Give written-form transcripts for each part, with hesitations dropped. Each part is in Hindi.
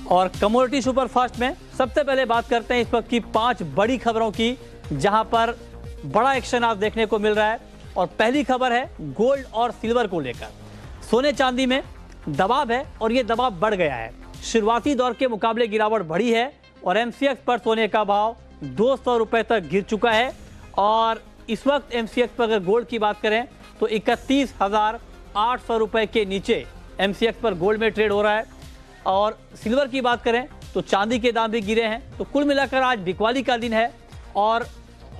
और कमोडिटी सुपरफास्ट में सबसे पहले बात करते हैं इस वक्त की 5 बड़ी खबरों की, जहां पर बड़ा एक्शन आज देखने को मिल रहा है। और पहली खबर है गोल्ड और सिल्वर को लेकर। सोने चांदी में दबाव है और ये दबाव बढ़ गया है। शुरुआती दौर के मुकाबले गिरावट बढ़ी है और एमसीएक्स पर सोने का भाव 200 रुपए तक गिर चुका है। और इस वक्त एमसीएक्स पर अगर गोल्ड की बात करें तो 31,800 रुपए के नीचे एमसीएक्स पर गोल्ड में ट्रेड हो रहा है। और सिल्वर की बात करें तो चांदी के दाम भी गिरे हैं। तो कुल मिलाकर आज बिकवाली का दिन है और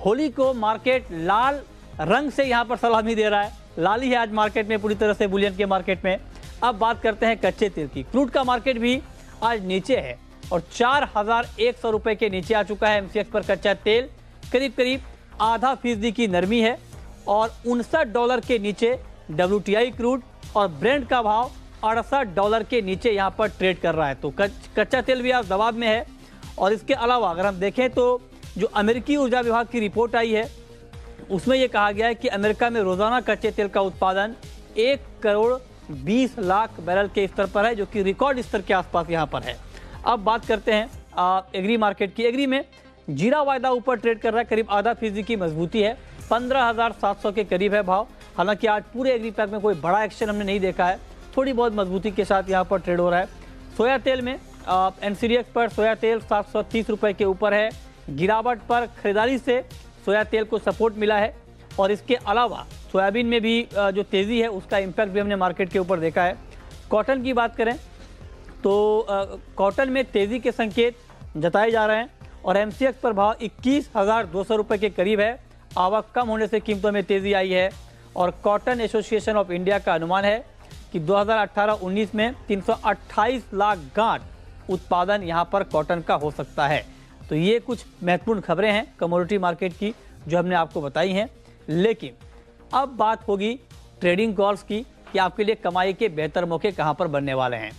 होली को मार्केट लाल रंग से यहाँ पर सलामी दे रहा है। लाल ही है आज मार्केट में पूरी तरह से बुलियन के मार्केट में। अब बात करते हैं कच्चे तेल की। क्रूड का मार्केट भी आज नीचे है और 4,100 रुपए के नीचे आ चुका है एमसीएक्स पर कच्चा तेल। करीब करीब आधा फीसदी की नरमी है और $59 के नीचे WTI क्रूड और ब्रेंट का भाव $68 के नीचे यहाँ पर ट्रेड कर रहा है। तो कच्चा तेल भी आज दबाव में है। और इसके अलावा अगर हम देखें तो जो अमेरिकी ऊर्जा विभाग की रिपोर्ट आई है उसमें यह कहा गया है कि अमेरिका में रोजाना कच्चे तेल का उत्पादन 1,20,00,000 बैरल के स्तर पर है, जो कि रिकॉर्ड स्तर के आसपास यहाँ पर है। अब बात करते हैं एग्री मार्केट की। एग्री में जीरा वायदा ऊपर ट्रेड कर रहा है, करीब आधा फीसदी की मजबूती है, 15,700 के करीब है भाव। हालांकि आज पूरे एग्री पैक में कोई बड़ा एक्शन हमने नहीं देखा है, थोड़ी बहुत मजबूती के साथ यहाँ पर ट्रेड हो रहा है। सोया तेल में एनसीडीएक्स पर सोया तेल 730 रुपए के ऊपर है। गिरावट पर खरीदारी से सोया तेल को सपोर्ट मिला है। और इसके अलावा सोयाबीन में भी जो तेज़ी है उसका इम्पैक्ट भी हमने मार्केट के ऊपर देखा है। कॉटन की बात करें तो कॉटन में तेज़ी के संकेत जताए जा रहे हैं और एमसीएक्स पर भाव 21,200 रुपये के करीब है। आवक कम होने से कीमतों में तेज़ी आई है और कॉटन एसोसिएशन ऑफ इंडिया का अनुमान है कि 2018-19 में 328 लाख गांठ उत्पादन यहां पर कॉटन का हो सकता है। तो ये कुछ महत्वपूर्ण खबरें हैं कमोडिटी मार्केट की जो हमने आपको बताई हैं। लेकिन अब बात होगी ट्रेडिंग कॉल्स की कि आपके लिए कमाई के बेहतर मौके कहां पर बनने वाले हैं।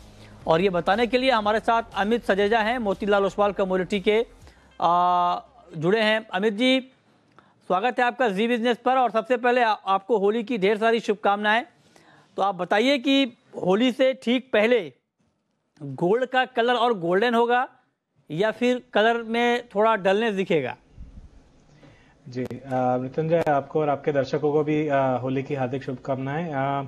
और ये बताने के लिए हमारे साथ अमित सजेजा हैं, मोतीलाल ओसवाल कमोडिटी के जुड़े हैं। अमित जी, स्वागत है आपका जी बिजनेस पर। और सबसे पहले आपको होली की ढेर सारी शुभकामनाएं। तो आप बताइए कि होली से ठीक पहले गोल्ड का कलर और गोल्डन होगा या फिर कलर में थोड़ा डलनेस दिखेगा? जी मृत्युंजय, आपको और आपके दर्शकों को भी होली की हार्दिक शुभकामनाएं।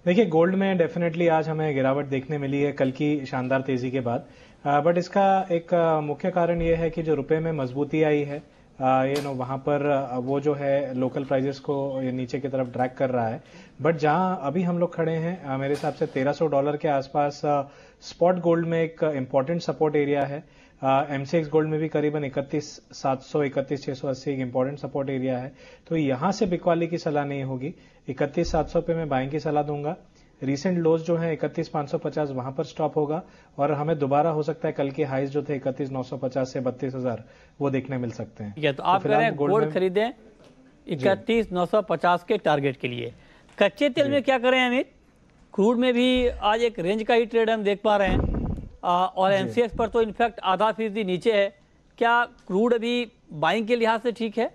देखिए, गोल्ड में डेफिनेटली आज हमें गिरावट देखने मिली है कल की शानदार तेजी के बाद। बट इसका एक मुख्य कारण यह है कि जो रुपए में मजबूती आई है वहां पर वो जो है लोकल प्राइजेस को नीचे की तरफ ड्रैग कर रहा है। बट जहां अभी हम लोग खड़े हैं मेरे हिसाब से $1,300 के आसपास स्पॉट गोल्ड में एक इंपॉर्टेंट सपोर्ट एरिया है। एमसीएक्स गोल्ड में भी करीबन 31,700 31,680 एक इंपॉर्टेंट सपोर्ट एरिया है। तो यहां से बिकवाली की सलाह नहीं होगी। 31,700 पे मैं बाइंग की सलाह दूंगा। रीसेंट लोज जो है 31,550 वहां पर स्टॉप होगा और हमें दोबारा हो सकता है कल के हाइज जो थे 31,950 से 32,000 वो देखने मिल सकते हैं। ठीक है, तो आप कह रहे हैं गोल्ड खरीदें 31,950 के टारगेट के लिए। कच्चे तेल में क्या करें अमित? क्रूड में भी आज एक रेंज का ही ट्रेड हम देख पा रहे हैं और एमसीएक्स पर तो इनफैक्ट आधा फीसदी नीचे है। क्या क्रूड अभी बाइंग के लिहाज से ठीक है?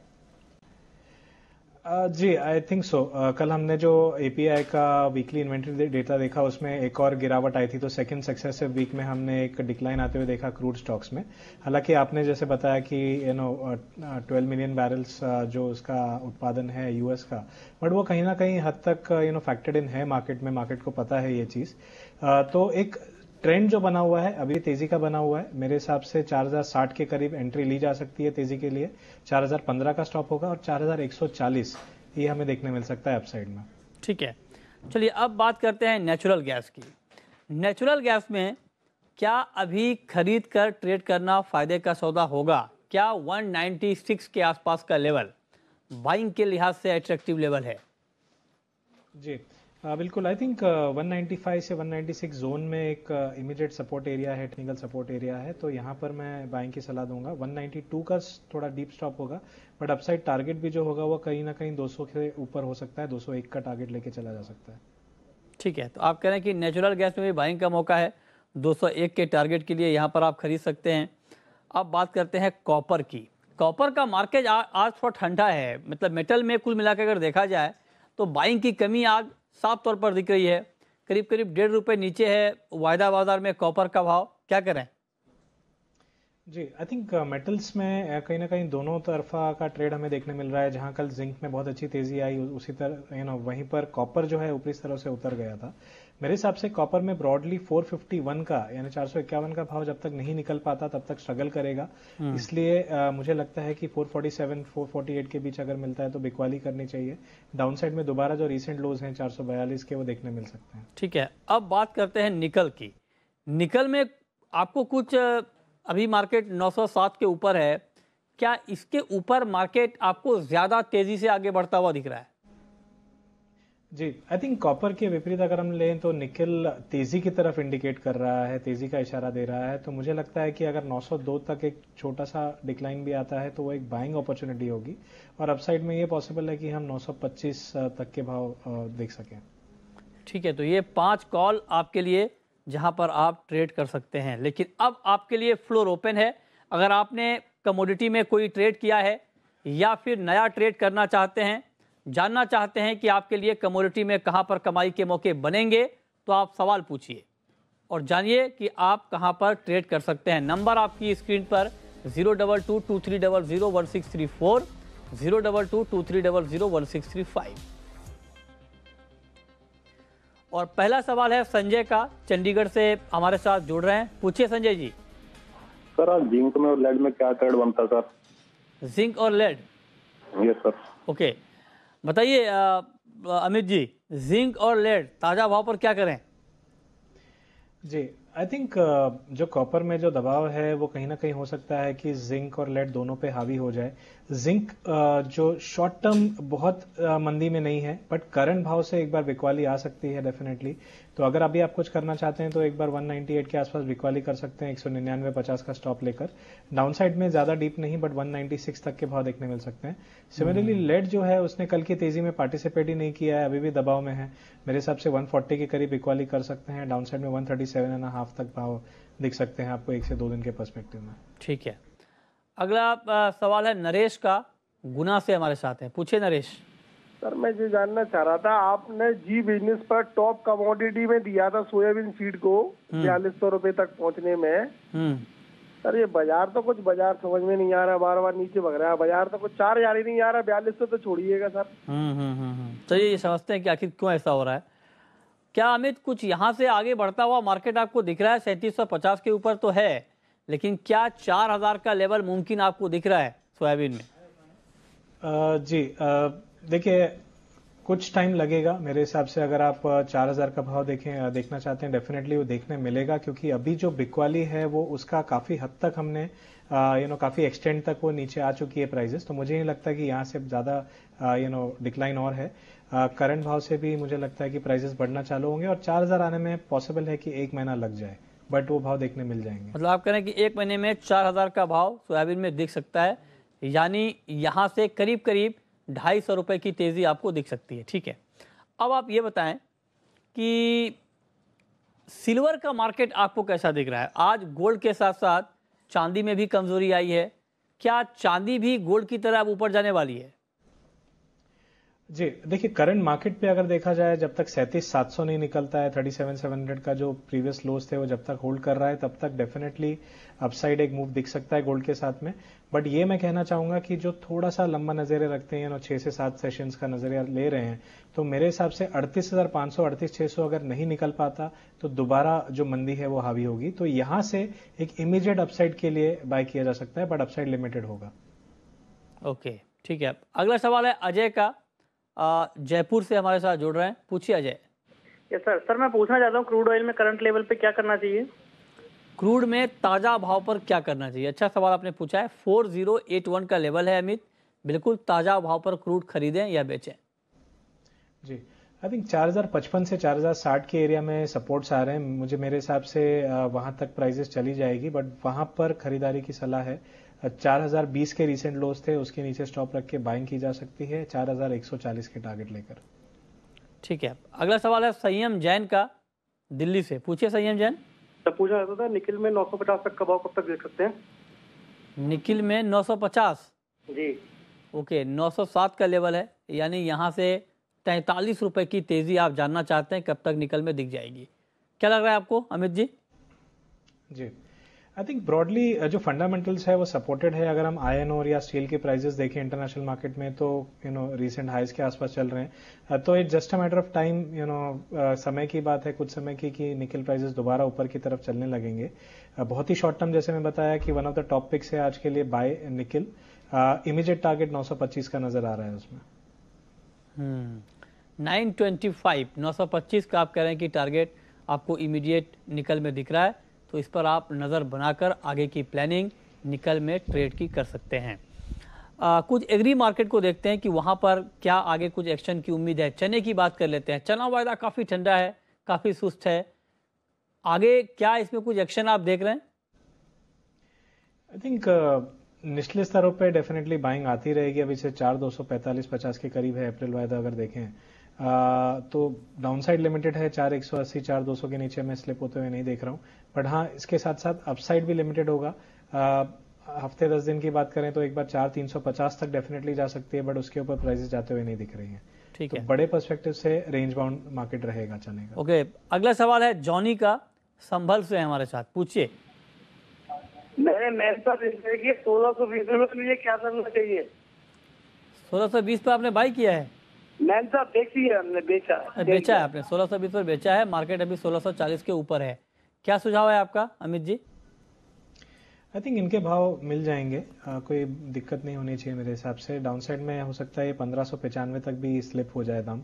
जी आई थिंक सो। कल हमने जो एपीआई का वीकली इन्वेंट्री डेटा देखा उसमें एक और गिरावट आई थी। तो सेकंड सक्सेसिव वीक में हमने एक डिक्लाइन आते हुए देखा क्रूड स्टॉक्स में। हालांकि आपने जैसे बताया कि 12 मिलियन बैरल्स जो उसका उत्पादन है यूएस का, बट वो कहीं ना कहीं हद तक फैक्टर्ड इन है मार्केट में। मार्केट को पता है ये चीज। तो एक ट्रेंड जो बना हुआ है अभी तेजी का बना हुआ है। मेरे हिसाब से 4,060 के करीब एंट्री ली जा सकती है तेजी के लिए। 4,015 का स्टॉप होगा और 4,140 ये हमें देखने मिल सकता है अपसाइड में। ठीक है, चलिए अब बात करते हैं नेचुरल गैस की। नेचुरल गैस में क्या अभी खरीद कर ट्रेड करना फायदे का सौदा होगा? क्या 196 के आसपास का लेवल बाइंग के लिहाज से अट्रैक्टिव लेवल है? जी बिल्कुल। आई थिंक 195 से 196 जोन में एक इमीडिएट सपोर्ट एरिया है, टेक्निकल सपोर्ट एरिया है। तो यहाँ पर मैं बाइंग की सलाह दूंगा। 192 का थोड़ा डीप स्टॉप होगा बट अपसाइड टारगेट भी जो होगा वो कहीं ना कहीं 200 के ऊपर हो सकता है। 201 का टारगेट लेके चला जा सकता है। ठीक है, तो आप कह रहे हैं कि नेचुरल गैस में भी बाइंग का मौका है। 201 के टारगेट के लिए यहाँ पर आप खरीद सकते हैं। अब बात करते हैं कॉपर की। कॉपर का मार्केट आज थोड़ा ठंडा है। मतलब मेटल में कुल मिलाकर अगर देखा जाए तो बाइंग की कमी आज साफ तौर पर दिख रही है। करीब करीब ₹1.5 नीचे है वायदा बाजार में कॉपर का भाव। क्या करें? जी, आई थिंक मेटल्स में कहीं ना कहीं दोनों तरफा का ट्रेड हमें देखने मिल रहा है। जहां कल जिंक में बहुत अच्छी तेजी आई, उसी तरह वहीं पर कॉपर जो है ऊपरी स्तरों से उतर गया था। मेरे हिसाब से कॉपर में ब्रॉडली 451 का यानी 451 का भाव जब तक नहीं निकल पाता तब तक स्ट्रगल करेगा। इसलिए मुझे लगता है कि 447 448 के बीच अगर मिलता है तो बिकवाली करनी चाहिए। डाउनसाइड में दोबारा जो रीसेंट लोज हैं 442 के, वो देखने मिल सकते हैं। ठीक है, अब बात करते हैं निकल की। निकल में आपको कुछ अभी मार्केट 907 के ऊपर है, क्या इसके ऊपर मार्केट आपको ज्यादा तेजी से आगे बढ़ता हुआ दिख रहा है? जी, आई थिंक कॉपर के विपरीत अगर हम लें तो निकल तेजी की तरफ इंडिकेट कर रहा है, तेजी का इशारा दे रहा है। तो मुझे लगता है कि अगर 902 तक एक छोटा सा डिक्लाइन भी आता है तो वो एक बाइंग अपॉर्चुनिटी होगी, और अपसाइड में ये पॉसिबल है कि हम 925 तक के भाव देख सकें। ठीक है, तो ये 5 कॉल आपके लिए जहां पर आप ट्रेड कर सकते हैं। लेकिन अब आपके लिए फ्लोर ओपन है। अगर आपने कमोडिटी में कोई ट्रेड किया है या फिर नया ट्रेड करना चाहते हैं, जानना चाहते हैं कि आपके लिए कमोडिटी में कहां पर कमाई के मौके बनेंगे, तो आप सवाल पूछिए और जानिए कि आप कहां पर ट्रेड कर सकते हैं। नंबर आपकी स्क्रीन पर 02223001634, 02223001635। और पहला सवाल है संजय का, चंडीगढ़ से हमारे साथ जुड़ रहे हैं। पूछिए संजय जी। सर आज जिंक में और लेड में क्या ट्रेड बनता है सर? जिंक और लेड? Yes sir. ओके, बताइए अमित जी, जिंक और लेड ताजा भाव पर क्या करें? जी, आई थिंक जो कॉपर में जो दबाव है वो कहीं ना कहीं हो सकता है कि जिंक और लेड दोनों पे हावी हो जाए। जिंक जो शॉर्ट टर्म बहुत मंदी में नहीं है, बट करंट भाव से एक बार बिकवाली आ सकती है डेफिनेटली। तो अगर अभी आप कुछ करना चाहते हैं तो एक बार 198 के आसपास बिकवाली कर सकते हैं 199.50 का स्टॉप लेकर। डाउनसाइड में ज्यादा डीप नहीं, बट 196 तक के भाव देखने मिल सकते हैं। सिमिलरली लेड जो है उसने कल की तेजी में पार्टिसिपेट ही नहीं किया है, अभी भी दबाव में है। मेरे हिसाब से 140 के करीब इक्वाली कर सकते हैं। डाउनसाइड में 137.5 तक भाव दिख सकते हैं आपको 1 से 2 दिन के पर्सपेक्टिव में। ठीक है, अगला सवाल है नरेश का, गुना से हमारे साथ है। पूछिए नरेश। सर मैं ये जानना चाह रहा था, आपने जी बिजनेस पर टॉप कमोडिटी में दिया था सोयाबीन सीड को 4200 रुपए तक पहुंचने में। सर ये बाजार तो कुछ बाजार समझ में नहीं आ रहा, बार बार नीचे भग रहा है बाजार, तो कुछ 4000 ही नहीं आ रहा, 4200 तो छोड़िएगा सर। तो ये समझते हैं कि आखिर क्यों ऐसा हो रहा है। क्या अमित कुछ यहाँ से आगे बढ़ता हुआ मार्केट आपको दिख रहा है? 3750 के ऊपर तो है, लेकिन क्या 4000 का लेवल मुमकिन आपको दिख रहा है सोयाबीन में? जी, देखिए कुछ टाइम लगेगा मेरे हिसाब से। अगर आप 4000 का भाव देखना चाहते हैं, डेफिनेटली वो देखने मिलेगा, क्योंकि अभी जो बिकवाली है वो उसका काफी हद तक हमने काफी एक्सटेंड तक वो नीचे आ चुकी है प्राइजेस। तो मुझे नहीं लगता कि यहाँ से ज्यादा डिक्लाइन और है। करंट भाव से भी मुझे लगता है कि प्राइजेस बढ़ना चालू होंगे, और 4000 आने में पॉसिबल है कि 1 महीना लग जाए, बट वो भाव देखने मिल जाएंगे। मतलब आप कह रहे हैं कि 1 महीने में 4000 का भाव सोयाबीन में दिख सकता है, यानी यहाँ से करीब करीब 250 रुपए की तेजी आपको दिख सकती है। ठीक है, अब आप ये बताएं कि सिल्वर का मार्केट आपको कैसा दिख रहा है? आज गोल्ड के साथ साथ चांदी में भी कमजोरी आई है, क्या चांदी भी गोल्ड की तरह अब ऊपर जाने वाली है? जी, देखिए करंट मार्केट पे अगर देखा जाए, जब तक 37,700 नहीं निकलता है, 37,700 का जो प्रीवियस लोज थे वो जब तक होल्ड कर रहा है, तब तक डेफिनेटली अपसाइड एक मूव दिख सकता है गोल्ड के साथ में। बट ये मैं कहना चाहूंगा कि जो थोड़ा सा लंबा नजरिया रखते हैं, 6 से 7 सेशंस का नजरिया ले रहे हैं, तो मेरे हिसाब से 38,500 38,600 अगर नहीं निकल पाता तो दोबारा जो मंदी है वो हावी होगी। तो यहां से एक इमीडिएट अपसाइड के लिए बाय किया जा सकता है, बट अपसाइड लिमिटेड होगा। ओके, ठीक है, अगला सवाल है अजय का, जयपुर से हमारे साथ जुड़ रहे हैं। पूछिए अजय। Yes sir. सर मैं पूछना चाहता हूँ क्रूड ऑयल में करंट लेवल पे क्या करना चाहिए? क्रूड में ताजा भाव पर क्या करना चाहिए? अच्छा सवाल आपने पूछा है। 4081 का लेवल है अमित, बिल्कुल ताजा भाव पर क्रूड खरीदें या बेचें? जी, आई थिंक 4055 से 4060 के एरिया में सपोर्ट्स आ रहे हैं। मेरे हिसाब से वहां तक प्राइसेस चली जाएगी, बट वहां पर खरीदारी की सलाह है। 4020 के रिसेंट लोज थे, उसके नीचे स्टॉप रख के बाइंग की जा सकती है 4140 के टारगेट लेकर। ठीक है, अगला सवाल है संयम जैन का, दिल्ली से। पूछिए संयम जैन। पूछा जाता था निकिल में 950 तक का भाव कब तक देख सकते हैं? निकिल में 950? जी ओके, 907 का लेवल है, यानी यहाँ से 43 रुपए की तेजी आप जानना चाहते हैं कब तक निकल में दिख जाएगी। क्या लग रहा है आपको अमित जी? जी, आई थिंक ब्रॉडली जो फंडामेंटल्स है वो सपोर्टेड है। अगर हम आयरन और या स्टील के प्राइसेस देखें इंटरनेशनल मार्केट में तो रीसेंट हाइज के आसपास चल रहे हैं। तो it just a matter of time, समय की बात है, कुछ समय की कि निकल प्राइसेस दोबारा ऊपर की तरफ चलने लगेंगे। बहुत ही शॉर्ट टर्म जैसे मैं बताया कि one of the top picks है आज के लिए बाय निकल। इमीडिएट टारगेट 925 का नजर आ रहा है उसमें। 925 925 का आप कह रहे हैं कि टारगेट आपको इमीडिएट निकल में दिख रहा है, तो इस पर आप नज़र बनाकर आगे की प्लानिंग निकल में ट्रेड की कर सकते हैं। कुछ एग्री मार्केट को देखते हैं कि वहाँ पर क्या आगे कुछ एक्शन की उम्मीद है। चने की बात कर लेते हैं। चना वायदा काफ़ी ठंडा है, काफ़ी सुस्त है, आगे क्या इसमें कुछ एक्शन आप देख रहे हैं? आई थिंक निचले स्तरों पे डेफिनेटली बाइंग आती रहेगी। अभी से 4,245-50 के करीब है अप्रैल वायदा अगर देखें। तो डाउनसाइड लिमिटेड है 4,180 4,200 के नीचे मैं स्लिप होते हुए नहीं देख रहा हूं। बट हाँ, इसके साथ साथ अपसाइड भी लिमिटेड होगा। हफ्ते 10 दिन की बात करें तो एक बार 4,350 तक डेफिनेटली जा सकती है, बट उसके ऊपर प्राइसेस जाते हुए नहीं दिख रही हैं। ठीक है, तो बड़े पर्सपेक्टिव से रेंज बाउंड मार्केट रहेगा चने का। ओके, अगला सवाल है जॉनी का, संभल से है हमारे साथ, पूछिए। मैंने मैंसा देखिए 1620 में क्या करना चाहिए? 1620 पर आपने बाई किया है? मैंसा बेची है, हमने बेचा है आपने 1620 पर बेचा है। मार्केट अभी 1640 के ऊपर है। क्या सुझाव है आपका अमित जी? आई थिंक इनके भाव मिल जाएंगे, कोई दिक्कत नहीं होनी चाहिए मेरे हिसाब से। डाउनसाइड में हो सकता है 1595 तक भी स्लिप हो जाए दाम।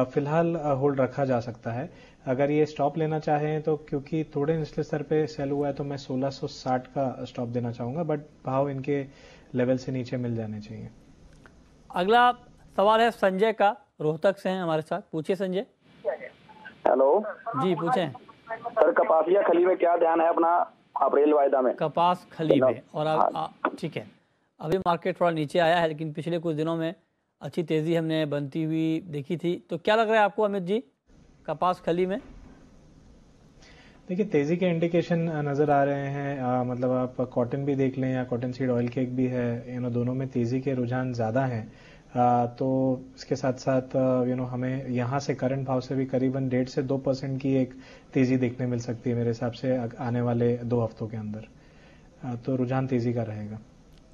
फिलहाल होल्ड रखा जा सकता है। अगर ये स्टॉप लेना चाहें तो क्योंकि थोड़े निचले स्तर पे सेल हुआ है तो मैं 1660 का स्टॉप देना चाहूंगा, बट भाव इनके लेवल से नीचे मिल जाने चाहिए। अगला सवाल है संजय का, रोहतक से हैं हमारे साथ, पूछिए संजय। हेलो जी पूछें। सर, कपासिया खली में क्या ध्यान है अपना अप्रैल वायदा में? कपास खली में, और ठीक है, अभी मार्केट थोड़ा नीचे आया है लेकिन पिछले कुछ दिनों में अच्छी तेजी हमने बनती हुई देखी थी। तो क्या लग रहा है आपको अमित जी कपास खली में? देखिए, तेजी के इंडिकेशन नजर आ रहे हैं। मतलब आप कॉटन भी देख लें या कॉटन सीड ऑयल केक भी है, दोनों में तेजी के रुझान ज्यादा हैं। तो इसके साथ साथ हमें यहाँ से करंट भाव से भी करीबन 1.5 से 2% की एक तेजी देखने मिल सकती है मेरे हिसाब से आने वाले 2 हफ्तों के अंदर। तो रुझान तेजी का रहेगा।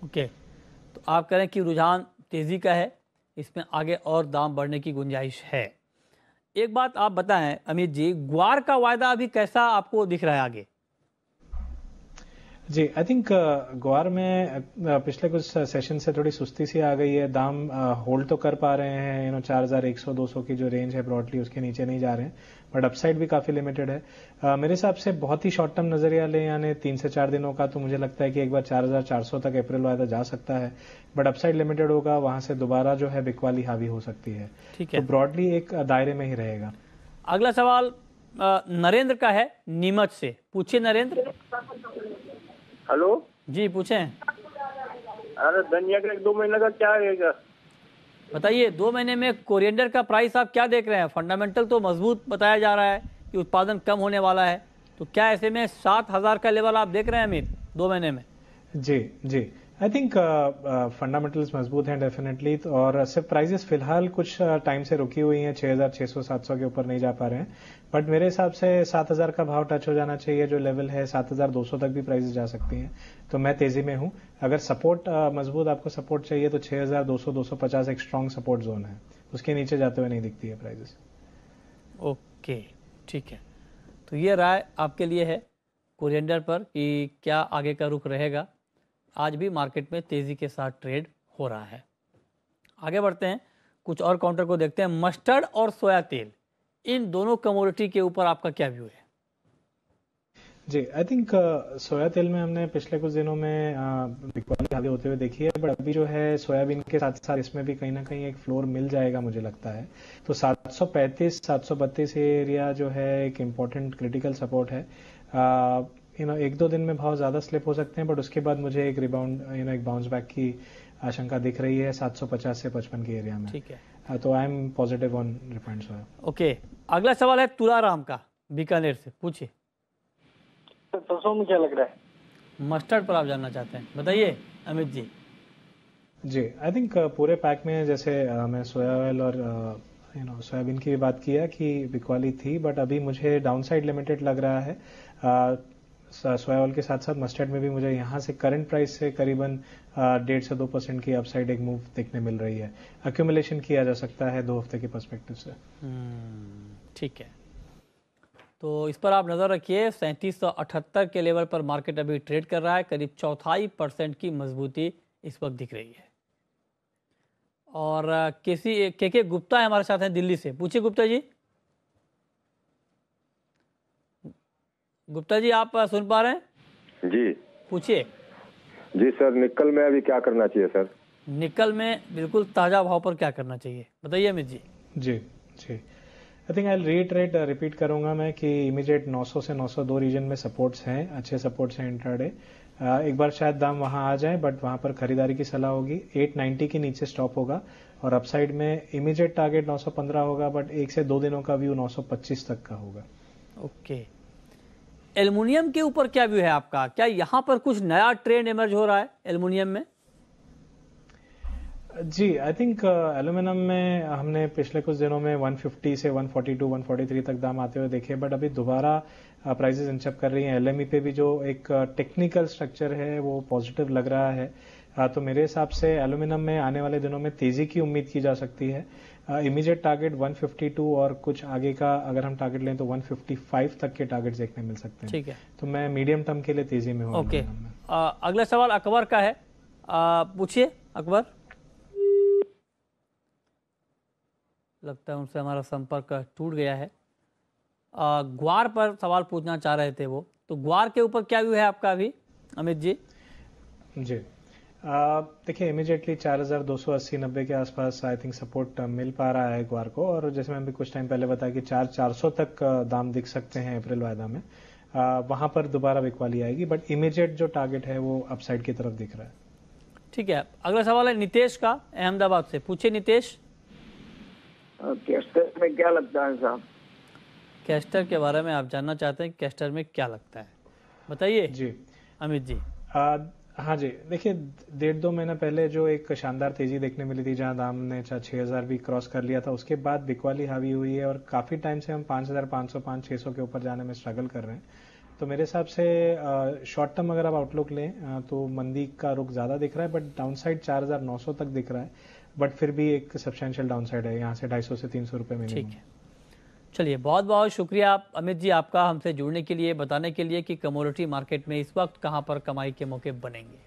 ओके, तो आप कह रहे हैं कि रुझान तेजी का है, इसमें आगे और दाम बढ़ने की गुंजाइश है। एक बात आप बताएं अमित जी, ग्वार का वायदा अभी कैसा आपको दिख रहा है आगे? जी, आई थिंक ग्वार में पिछले कुछ सेशन से थोड़ी सुस्ती सी आ गई है। दाम होल्ड तो कर पा रहे हैं, 4,100-200 की जो रेंज है ब्रॉडली उसके नीचे नहीं जा रहे हैं, बट अपसाइड भी काफी लिमिटेड है। मेरे हिसाब से बहुत ही शॉर्ट टर्म नजरिया लें, यानी 3 से 4 दिनों का, तो मुझे लगता है कि एक बार 4,400 तक अप्रैल वायदा जा सकता है, बट अपसाइड लिमिटेड होगा। वहां से दोबारा जो है बिकवाली हावी हो सकती है। ठीक है, तो ब्रॉडली एक दायरे में ही रहेगा। अगला सवाल नरेंद्र का है, नीमच से, पूछिए नरेंद्र। हेलो जी पूछें। अरे धनिया का 1-2 महीने का क्या रहेगा बताइए। 2 महीने में कोरिएंडर का प्राइस आप क्या देख रहे हैं? फंडामेंटल तो मजबूत बताया जा रहा है कि उत्पादन कम होने वाला है, तो क्या ऐसे में 7,000 का लेवल आप देख रहे हैं अमित 2 महीने में? जी आई थिंक फंडामेंटल्स मजबूत हैं डेफिनेटली। और सिर्फ प्राइसेस फिलहाल कुछ टाइम से रुकी हुई हैं, 6,600-700 के ऊपर नहीं जा पा रहे हैं, बट मेरे हिसाब से 7,000 का भाव टच हो जाना चाहिए। जो लेवल है 7,200 तक भी प्राइसेस जा सकती हैं, तो मैं तेजी में हूं। अगर सपोर्ट मजबूत आपको सपोर्ट चाहिए तो 6,200-250 एक स्ट्रॉन्ग सपोर्ट जोन है, उसके नीचे जाते हुए नहीं दिखती है प्राइसेस। ओके ठीक है, तो ये राय आपके लिए है कोरिएंडर पर कि क्या आगे का रुख रहेगा। आज भी मार्केट में तेजी के साथ ट्रेड हो रहा है। आगे बढ़ते हैं, कुछ और काउंटर को देखते हैं। मस्टर्ड और सोया तेल, इन दोनों कमोडिटी के ऊपर आपका क्या व्यू है? जी आई थिंक सोया तेल में हमने पिछले कुछ दिनों में बिकवाली हावी होते हुए देखी है, बट अभी जो है सोयाबीन के साथ साथ इसमें भी कहीं ना कहीं एक फ्लोर मिल जाएगा मुझे लगता है। तो 735-732 एरिया जो है एक इम्पोर्टेंट क्रिटिकल सपोर्ट है। 1-2 दिन में भाव ज्यादा स्लिप हो सकते हैं, बट उसके बाद मुझे एक रिबाउंड एक बाउंस बैक की आशंका दिख रही है 750 से 55 के एरिया में। ठीक है, तो I am positive on refined soya. Okay, अगला सवाल है तुलाराम का, बीकानेर से, पूछिए। सरसों में क्या लग रहा है? मस्टर्ड पर आप जानना चाहते हैं, बताइए अमित जी। जी आई थिंक पूरे पैक में जैसे मैं सोया ऑयल और सोयाबीन की भी बात किया कि बिकवाली थी, बट अभी मुझे डाउनसाइड लिमिटेड लग रहा है। सोया ऑयल के साथ साथ मस्टर्ड में भी मुझे यहाँ से करंट प्राइस से करीबन 1.5 से 2% की अपसाइड एक मूव देखने मिल रही है। एक्यूमुलेशन किया जा सकता है 2 हफ्ते के पर्सपेक्टिव से। ठीक है, तो इस पर आप नज़र रखिए। 3778 के लेवल पर मार्केट अभी ट्रेड कर रहा है, करीब 0.25% की मजबूती इस वक्त दिख रही है। और के गुप्ता है हमारे साथ हैं दिल्ली से। पूछिए गुप्ता जी। गुप्ता जी आप सुन पा रहे हैं? जी पूछिए। जी सर, निकल में अभी क्या करना चाहिए सर? निकल में बिल्कुल ताज़ा भाव पर क्या करना चाहिए, बताइए अमित जी। जी जी, आई थिंक आई रिपीट करूंगा मैं कि इमीडिएट 900 से 902 रीजन में सपोर्ट्स हैं, अच्छे सपोर्ट्स हैं इंट्राडे। एक बार शायद दाम वहां आ जाए, बट वहां पर खरीदारी की सलाह होगी। 890 के नीचे स्टॉप होगा और अपसाइड में इमीडिएट टारगेट 915 होगा, बट 1 से 2 दिनों का व्यू 925 तक का होगा। ओके, एल्युमिनियम के ऊपर क्या व्यू है आपका? क्या यहाँ पर कुछ नया ट्रेंड इमर्ज हो रहा है एल्युमिनियम में? जी, आई थिंक एल्यूमिनियम में हमने पिछले कुछ दिनों में 150 से 142, 143 तक दाम आते हुए देखे, बट अभी दोबारा प्राइसेस इंचअप कर रही हैं। एलएमई पे भी जो एक टेक्निकल स्ट्रक्चर है वो पॉजिटिव लग रहा है। तो मेरे हिसाब से एल्यूमिनियम में आने वाले दिनों में तेजी की उम्मीद की जा सकती है। इमीडिएट टारगेट 152 और कुछ आगे का अगर हम टारगेट लें तो 155 तक के टारगेट देखने मिल सकते हैं। ठीक है, तो मैं मीडियम टर्म के लिए तेजी में हूँ। ओके, अगला सवाल अकबर का है, पूछिए अकबर। लगता है उनसे हमारा संपर्क टूट गया है। ग्वार पर सवाल पूछना चाह रहे थे वो, तो ग्वार के ऊपर क्या व्यू है आपका अभी अमित जी? जी, देखिए इमीडिएटली 4280-90 के आसपास आई थिंक सपोर्ट मिल पा रहा है ग्वार को, और जैसे मैं अभी कुछ टाइम पहले बताया कि 4400 तक दाम दिख सकते हैं अप्रैल वायदा में। वहां पर दोबारा बिकवाली आएगी, बट इमीडिएट जो टारगेट है वो अपसाइड की तरफ दिख रहा है। ठीक है, अगला सवाल है नितेश का अहमदाबाद से। पूछिए नितेश। कैस्टर में क्या लगता है साहब? कैस्टर के बारे में आप जानना चाहते हैं, कैस्टर में क्या लगता है, बताइए जी अमित जी। हाँ जी, देखिए 1.5-2 महीना पहले जो एक शानदार तेजी देखने मिली थी, जहां दाम ने 6000 भी क्रॉस कर लिया था, उसके बाद बिकवाली हावी हुई है और काफी टाइम से हम 5500, 5600 के ऊपर जाने में स्ट्रगल कर रहे हैं। तो मेरे हिसाब से शॉर्ट टर्म अगर आप आउटलुक लें तो मंदी का रुख ज्यादा दिख रहा है, बट डाउनसाइड 4900 तक दिख रहा है, बट फिर भी एक सब्सटेंशियल डाउनसाइड है यहाँ से 250 से 300 रुपए मिनिमम। ठीक है, चलिए बहुत बहुत शुक्रिया आप अमित जी आपका हमसे जुड़ने के लिए, बताने के लिए कि कमोडिटी मार्केट में इस वक्त कहां पर कमाई के मौके बनेंगे।